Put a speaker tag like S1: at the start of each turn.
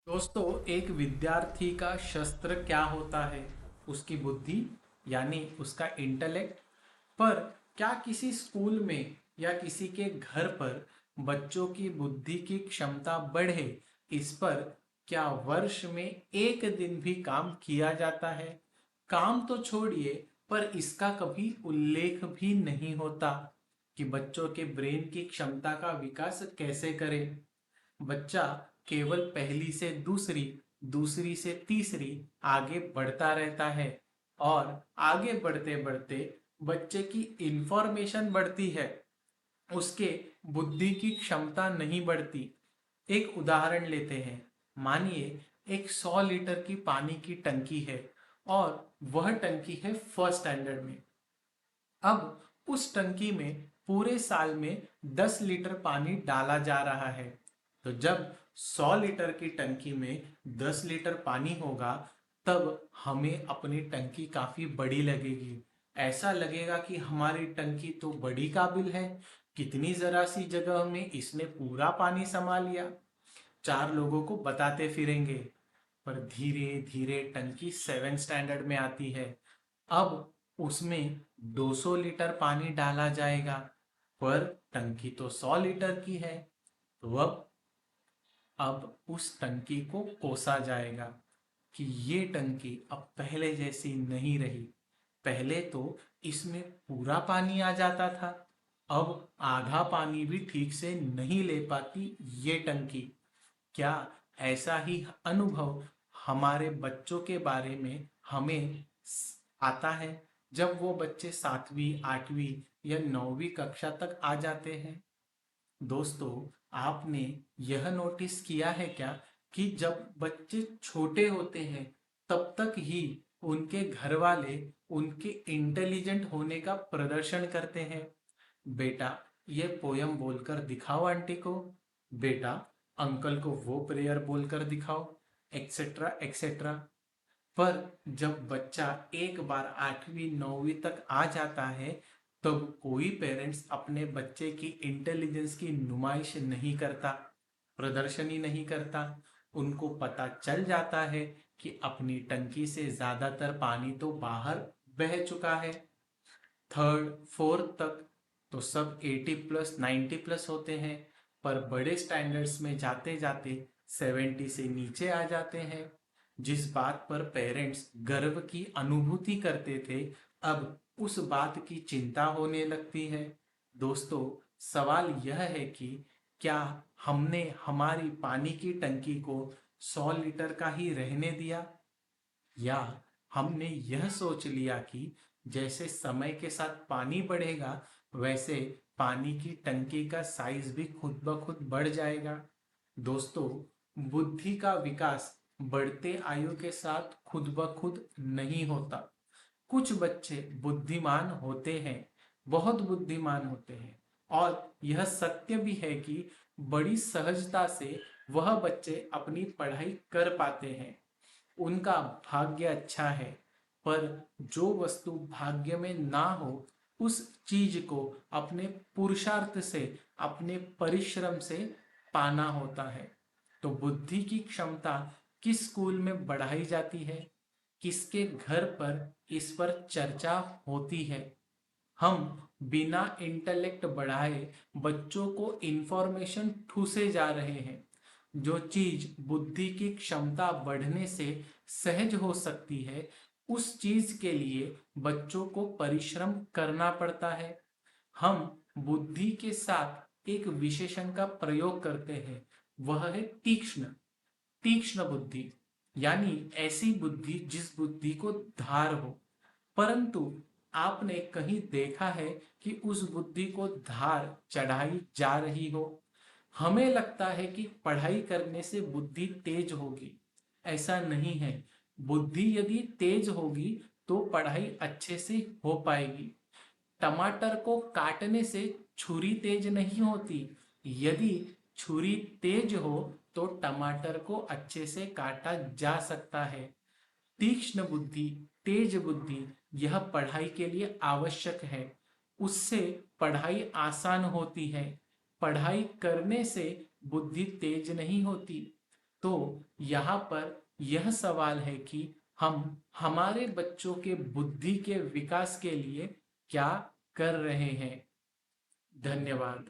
S1: दोस्तों, एक विद्यार्थी का शस्त्र क्या होता है? उसकी बुद्धि, यानी उसका इंटेलेक्ट। पर क्या किसी स्कूल में या किसी के घर पर बच्चों की बुद्धि की क्षमता बढ़े, इस पर क्या वर्ष में एक दिन भी काम किया जाता है? काम तो छोड़िए, पर इसका कभी उल्लेख भी नहीं होता कि बच्चों के ब्रेन की क्षमता का विकास कैसे करें। बच्चा केवल पहली से दूसरी, दूसरी से तीसरी आगे बढ़ता रहता है, और आगे बढ़ते बढ़ते बच्चे की इंफॉर्मेशन बढ़ती है, उसके बुद्धि की क्षमता नहीं बढ़ती। एक उदाहरण लेते हैं। मानिए एक 100 लीटर की पानी की टंकी है, और वह टंकी है फर्स्ट स्टैंडर्ड में। अब उस टंकी में पूरे साल में 10 लीटर पानी डाला जा रहा है। तो जब 100 लीटर की टंकी में 10 लीटर पानी होगा, तब हमें अपनी टंकी काफी बड़ी लगेगी। ऐसा लगेगा कि हमारी टंकी तो बड़ी काबिल है, कितनी जरा सी जगह में इसने पूरा पानी संभाल लिया। चार लोगों को बताते फिरेंगे। पर धीरे धीरे टंकी 7 स्टैंडर्ड में आती है। अब उसमें 200 लीटर पानी डाला जाएगा, पर टंकी तो 100 लीटर की है। तो अब उस टंकी को कोसा जाएगा कि ये टंकी अब पहले जैसी नहीं रही। पहले तो इसमें पूरा पानी आ जाता था, अब आधा पानी भी ठीक से नहीं ले पाती ये टंकी। क्या ऐसा ही अनुभव हमारे बच्चों के बारे में हमें आता है, जब वो बच्चे 7वीं 8वीं या 9वीं कक्षा तक आ जाते हैं? दोस्तों, आपने यह नोटिस किया है क्या कि जब बच्चे छोटे होते हैं, तब तक ही उनके घर वाले उनके इंटेलिजेंट होने का प्रदर्शन करते हैं। बेटा, ये पोयम बोलकर दिखाओ आंटी को। बेटा, अंकल को वो प्रेयर बोलकर दिखाओ, एक्सेट्रा एक्सेट्रा। पर जब बच्चा एक बार 8वीं 9वीं तक आ जाता है, तब कोई पेरेंट्स अपने बच्चे की इंटेलिजेंस की नुमाइश नहीं करता, प्रदर्शन ही नहीं करता। उनको पता चल जाता है कि अपनी टंकी से ज्यादातर पानी तो बाहर बह चुका है। थर्ड फोर्थ तक तो सब 80 प्लस 90 प्लस होते हैं, पर बड़े स्टैंडर्ड्स में जाते जाते 70 से नीचे आ जाते हैं। जिस बात पर पेरेंट्स गर्व की अनुभूति करते थे, अब उस बात की चिंता होने लगती है। दोस्तों, सवाल यह है कि क्या हमने हमारी पानी की टंकी को 100 लीटर का ही रहने दिया, या हमने यह सोच लिया कि जैसे समय के साथ पानी बढ़ेगा, वैसे पानी की टंकी का साइज भी खुद ब खुद बढ़ जाएगा। दोस्तों, बुद्धि का विकास बढ़ते आयु के साथ खुद ब खुद नहीं होता। कुछ बच्चे बुद्धिमान होते हैं, बहुत बुद्धिमान होते हैं, और यह सत्य भी है कि बड़ी सहजता से वह बच्चे अपनी पढ़ाई कर पाते हैं। उनका भाग्य अच्छा है। पर जो वस्तु भाग्य में ना हो, उस चीज को अपने पुरुषार्थ से, अपने परिश्रम से पाना होता है। तो बुद्धि की क्षमता किस स्कूल में बढ़ाई जाती है, किसके घर पर इस पर चर्चा होती है? हम बिना इंटेलेक्ट बढ़ाए बच्चों को इंफॉर्मेशन ठूसे जा रहे हैं। जो चीज बुद्धि की क्षमता बढ़ने से सहज हो सकती है, उस चीज के लिए बच्चों को परिश्रम करना पड़ता है। हम बुद्धि के साथ एक विशेषण का प्रयोग करते हैं, वह है तीक्ष्ण। तीक्ष्ण बुद्धि, यानी ऐसी बुद्धि जिस बुद्धि को धार हो। परंतु आपने कहीं देखा है कि उस बुद्धि को धार चढ़ाई जा रही हो? हमें लगता है कि पढ़ाई करने से बुद्धि तेज होगी। ऐसा नहीं है। बुद्धि यदि तेज होगी तो पढ़ाई अच्छे से हो पाएगी। टमाटर को काटने से छुरी तेज नहीं होती। यदि छुरी तेज हो तो टमाटर को अच्छे से काटा जा सकता है। तीक्ष्ण बुद्धि, तेज बुद्धि, यह पढ़ाई के लिए आवश्यक है। उससे पढ़ाई आसान होती है। पढ़ाई करने से बुद्धि तेज नहीं होती। तो यहाँ पर यह सवाल है कि हम हमारे बच्चों के बुद्धि के विकास के लिए क्या कर रहे हैं। धन्यवाद।